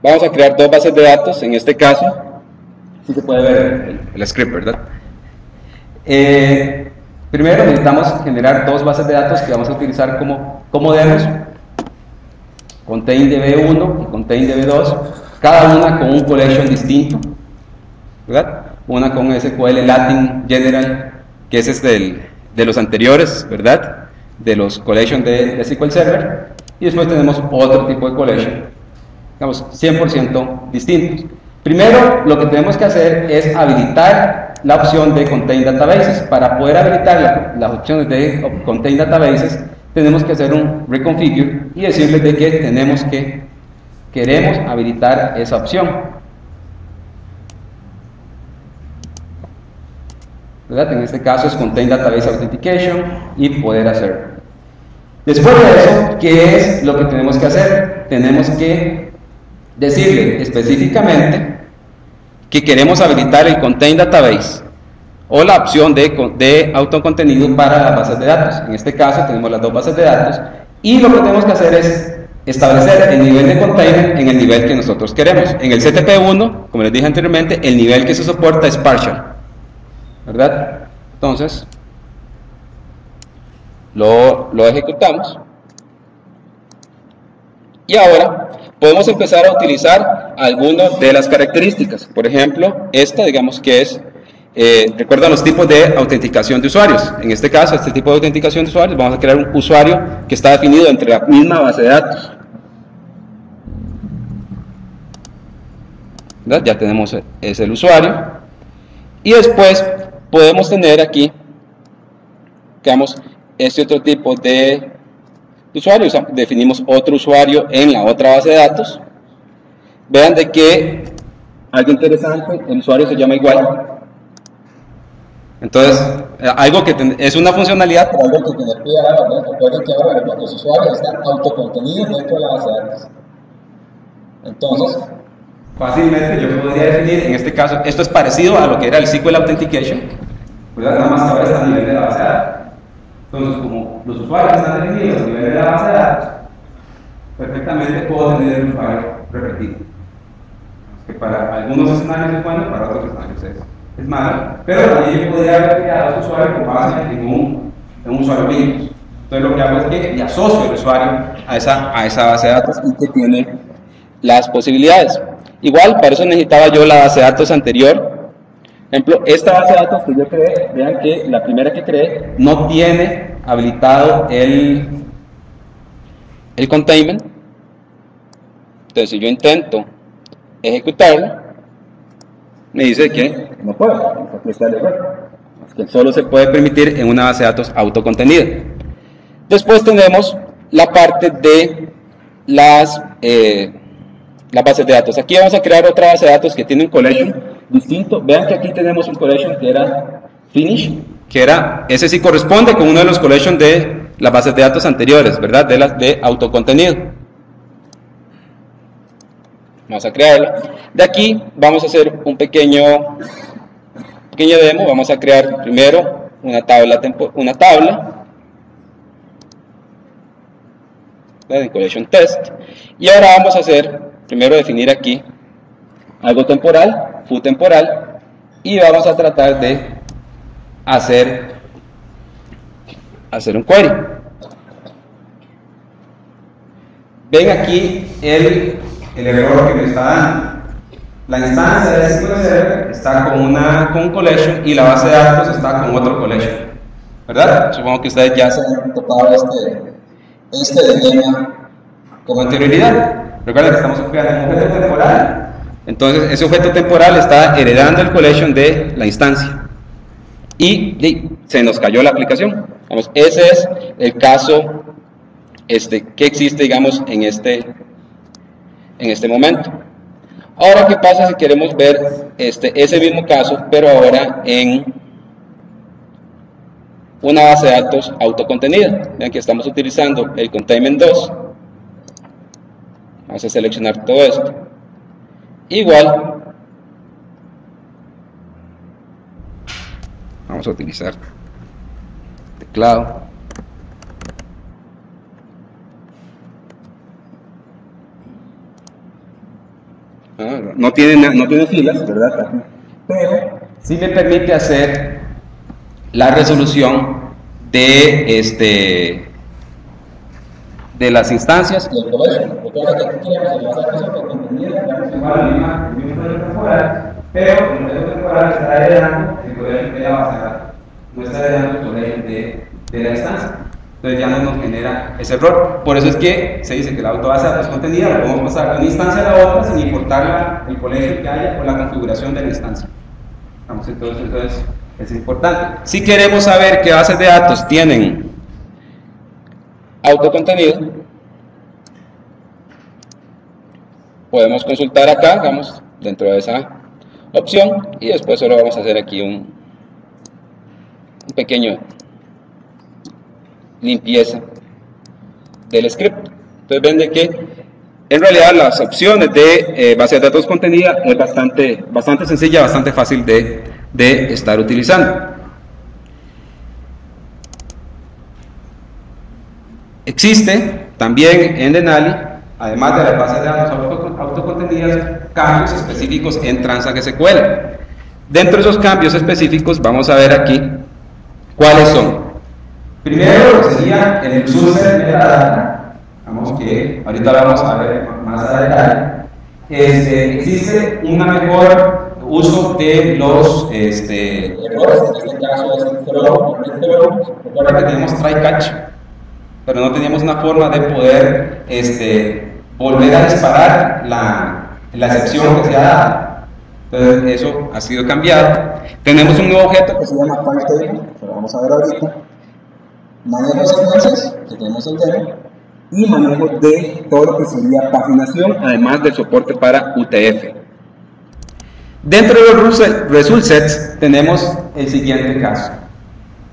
Vamos a crear dos bases de datos, en este caso, sí se puede ver el script, ¿verdad? Primero necesitamos generar dos bases de datos que vamos a utilizar como demos, contain db1 y contain db2, cada una con un collection distinto, ¿verdad? Una con SQL Latin General, que ese es de los anteriores, ¿verdad? De los collection de SQL Server, y después tenemos otro tipo de collection, digamos, 100% distintos. Primero, lo que tenemos que hacer es habilitar la opción de Contain Databases. Para poder habilitar las opciones de Contain Databases, tenemos que hacer un reconfigure y decirles de que queremos habilitar esa opción, ¿verdad? En este caso es Contain Database Authentication y poder hacerlo. Después de eso, ¿qué es lo que tenemos que hacer? Tenemos que decirle específicamente que queremos habilitar el Contain Database o la opción de autocontenido para las bases de datos. En este caso tenemos las dos bases de datos y lo que tenemos que hacer es establecer el nivel de container en el nivel que nosotros queremos. En el CTP1, como les dije anteriormente, el nivel que se soporta es partial, ¿verdad? Entonces lo ejecutamos y ahora podemos empezar a utilizar algunas de las características. Por ejemplo, esta, digamos que es, recuerdan los tipos de autenticación de usuarios. En este caso, este tipo de autenticación de usuarios, vamos a crear un usuario que está definido entre la misma base de datos, ¿verdad? Ya tenemos ese el usuario. Y después podemos tener aquí, digamos, este otro tipo de usuarios. Definimos otro usuario en la otra base de datos. Vean de que algo interesante, el usuario se llama igual. Entonces, algo que es una funcionalidad, pero algo que tener cuidado, ¿no? Recuerden que ahora los usuarios están autocontenidos dentro de la base de datos. Entonces, fácilmente yo podría definir, en este caso, esto es parecido a lo que era el SQL Authentication, ¿verdad? Nada más que ahora está a nivel de la base de datos. Entonces, como los usuarios están definidos a nivel de la base de datos, perfectamente puedo tener un usuario repetido. Que para algunos escenarios es bueno, para otros escenarios es malo, pero también yo podría haber creado este usuario con base en un usuario Windows. Entonces lo que hago es que le asocio el usuario a esa base de datos y que tiene las posibilidades. Igual, para eso necesitaba yo la base de datos anterior. Por ejemplo, esta base de datos que yo creé, vean que la primera que creé no tiene habilitado el containment. Entonces, si yo intento ejecutarlo, me dice que no puedo, aquí está el error, que solo se puede permitir en una base de datos autocontenida. Después tenemos la parte de las bases de datos. Aquí vamos a crear otra base de datos que tiene un collection distinto. Vean que aquí tenemos un collection que era finish, ese sí corresponde con uno de los collections de las bases de datos anteriores, ¿verdad? De las de autocontenido. Vamos a crearla. De aquí vamos a hacer un pequeño demo. Vamos a crear primero una tabla de collection test. Y ahora vamos a primero definir aquí algo temporal, foo temporal, y vamos a tratar de hacer un query. Ven aquí el error que me está dando. La instancia de SQL Server está con un collection y la base de datos está con otro collection, ¿verdad? Supongo que ustedes ya se han topado este dilema con anterioridad. Recuerden que estamos creando un objeto temporal, entonces ese objeto temporal está heredando el collection de la instancia y se nos cayó la aplicación. Vamos, ese es el caso que existe, digamos, en este momento. Ahora, ¿qué pasa si queremos ver ese mismo caso, pero ahora en una base de datos autocontenida? Vean que estamos utilizando el containment 2. Vamos a seleccionar todo esto. Igual, vamos a utilizar teclado. no tiene filas, ¿verdad? Pero sí me permite hacer la resolución de las instancias y el colegio. Recuerda que aquí queremos la resolución que contenía la misma temporal, pero el modelo temporal está heredando el colegio de la base de datos, no está heredando el colegio de la instancia. Entonces ya no nos genera ese error. Por eso es que se dice que la autobase de datos contenida la podemos pasar de una instancia a la otra sin importar el colegio que haya o la configuración de la instancia. Vamos, entonces es importante. Si queremos saber qué bases de datos tienen autocontenido, podemos consultar acá, vamos, dentro de esa opción, y después solo vamos a hacer aquí un pequeño limpieza del script. Entonces ven de que en realidad las opciones de base de datos contenida es bastante sencilla, bastante fácil de estar utilizando. Existe también en Denali, además de las bases de datos autocontenidas, cambios específicos en Transact SQL. Dentro de esos cambios específicos vamos a ver aquí cuáles son. Primero sería el resource metadata, vamos que ahorita vamos a ver más a detalle. Existe un mejor uso de los errores, en este caso es el throw. Recuerda que tenemos try catch, pero no teníamos una forma de poder volver a disparar la excepción que se ha dado. Entonces eso ha sido cambiado. Tenemos un nuevo objeto que se llama FileTable, que lo vamos a ver ahorita. Manejo de secuencias, que tenemos el demo, y manejo de todo lo que sería paginación, además del soporte para UTF. Dentro de los result sets tenemos el siguiente caso.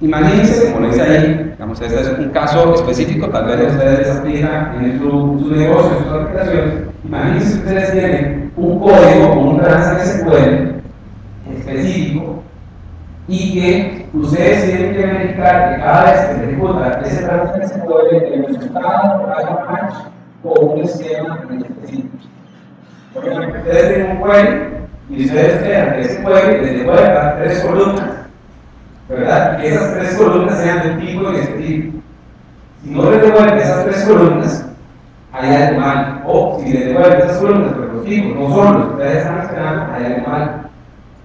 Imagínense, como lo dice ahí, digamos, este es un caso específico, tal vez ustedes les aplican en su negocio, en sus aplicaciones. Imagínense que ustedes tienen un código o un Transact SQL específico y que ustedes tienen que verificar que cada vez que se ejecuta ese Transact SQL, el resultado haga match con un esquema en específico. Por ejemplo, ustedes tienen un query y ustedes esperan que ese query les devuelva 3 columnas, ¿verdad? Que esas 3 columnas sean de tipo en específico. Si no les devuelve esas 3 columnas, hay algo mal. O si les devuelve esas columnas, pero los tipos no son los que ustedes están esperando, hay algo mal.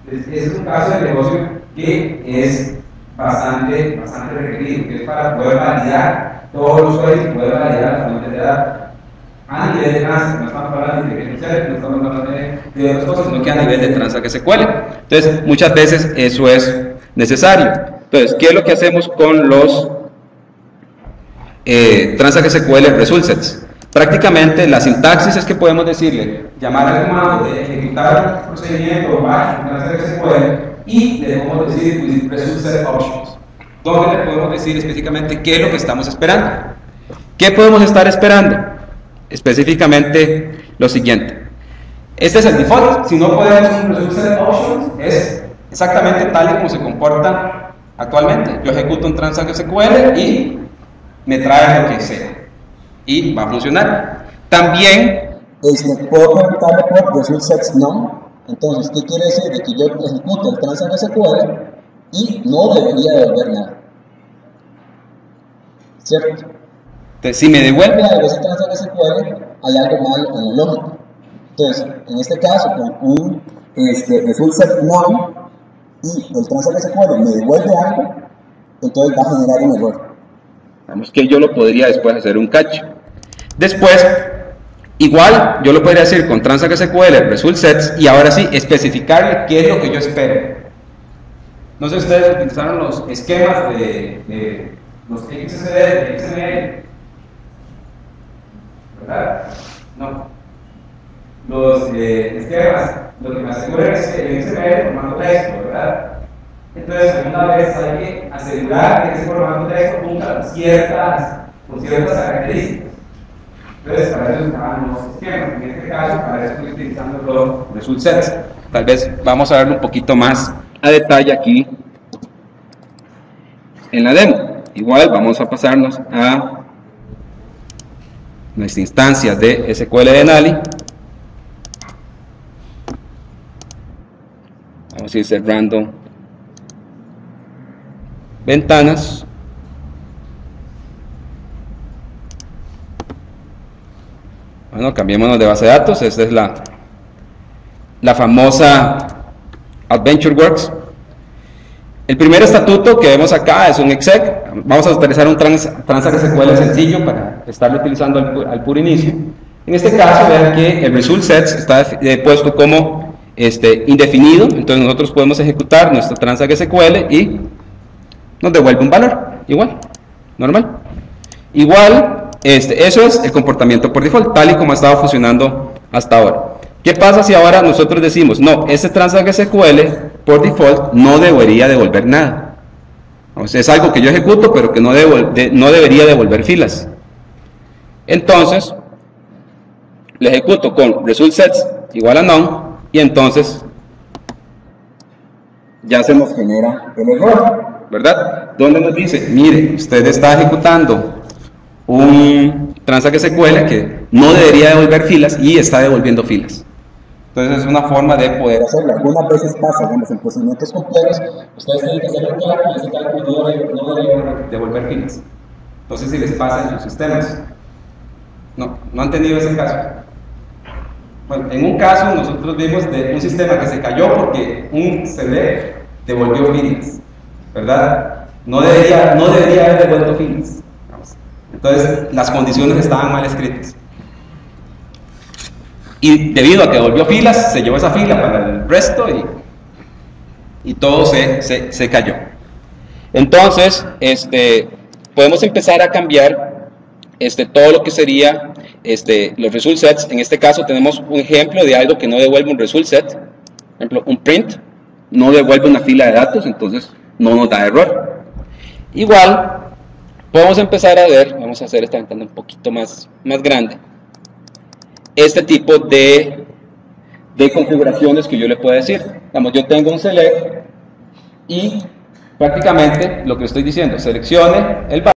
Entonces, ese es un caso de negocio que es bastante requerido, que es para poder validar todos los queries y poder validar las fuentes de datos. A nivel de Transact, no estamos hablando de Excel, no estamos hablando de otras cosas, sino que a nivel de Transact SQL. Entonces, muchas veces eso es necesario. Entonces, ¿qué es lo que hacemos con los Transact SQL Result Sets? Prácticamente la sintaxis es que podemos decirle, llamar al comando de ejecutar un procedimiento bash en Transact SQL y le podemos decir Result Set Options, donde le podemos decir específicamente qué es lo que estamos esperando. ¿Qué podemos estar esperando? Específicamente lo siguiente. Este es el default. Si no podemos un Result Set Options, es exactamente tal y como se comporta actualmente. Yo ejecuto un Transact SQL y me trae lo que sea y va a funcionar. También puedo ejecutarlo por Result Sets None. Entonces, ¿qué quiere decir? De que yo ejecuto el Transact SQL y no debería devolver nada, ¿cierto? Entonces, si me devuelve algo ese Transact SQL, hay algo mal en el lógico. Entonces, en este caso, con un Result Set None y el Transact SQL me devuelve algo, entonces va a generar un error. Vamos que yo lo podría después hacer un catch. Después, igual, yo lo podría hacer con Transact SQL Result Sets y ahora sí, especificarle qué es lo que yo espero. No sé si ustedes utilizaron los esquemas de los XSD, de XML, ¿verdad? No. Los esquemas, lo que me asegura es que el XML formato texto, ¿verdad? Entonces, alguna vez hay que asegurar que ese formato texto cumpla con ciertas características. Entonces, para eso estaban los esquemas. En este caso, para eso estoy utilizando los Result Sets. Tal vez vamos a verlo un poquito más a detalle aquí en la demo. Igual vamos a pasarnos a nuestra instancia de SQL Denali. Vamos a ir cerrando ventanas. Bueno, cambiémonos de base de datos. Esta es la famosa AdventureWorks. El primer estatuto que vemos acá es un exec. Vamos a utilizar un transact SQL sencillo para estarlo utilizando al puro inicio. En este caso, vean que el result sets está puesto como indefinido. Entonces nosotros podemos ejecutar nuestro transact SQL y nos devuelve un valor. Igual, normal. Igual, eso es el comportamiento por default, tal y como ha estado funcionando hasta ahora. ¿Qué pasa si ahora nosotros decimos, no, este transact SQL por default no debería devolver nada? O sea, es algo que yo ejecuto, pero que no debería devolver filas. Entonces, le ejecuto con result sets igual a none, y entonces ya se nos genera el error, ¿verdad? Donde nos dice, mire, usted está ejecutando un transact SQL que no debería devolver filas y está devolviendo filas. Entonces es una forma de poder hacerlo. Algunas veces pasa, digamos, en procedimientos complejos, ustedes tienen que hacer un cálculo y ese cálculo no debe devolver filas. Entonces si les pasa en sus sistemas. No han tenido ese caso. Bueno, en un caso nosotros vimos de un sistema que se cayó porque un CD devolvió filas, ¿verdad? No debería haber devuelto filas. Entonces las condiciones estaban mal escritas. Y debido a que devolvió filas, se llevó esa fila para el resto y todo se cayó. Entonces, podemos empezar a cambiar todo lo que sería los result sets. En este caso tenemos un ejemplo de algo que no devuelve un result set. Por ejemplo, un print no devuelve una fila de datos, entonces no nos da error. Igual, podemos empezar a ver, vamos a hacer esta ventana un poquito más grande, este tipo de configuraciones que yo le puedo decir. Digamos, yo tengo un select y prácticamente lo que estoy diciendo, seleccione el valor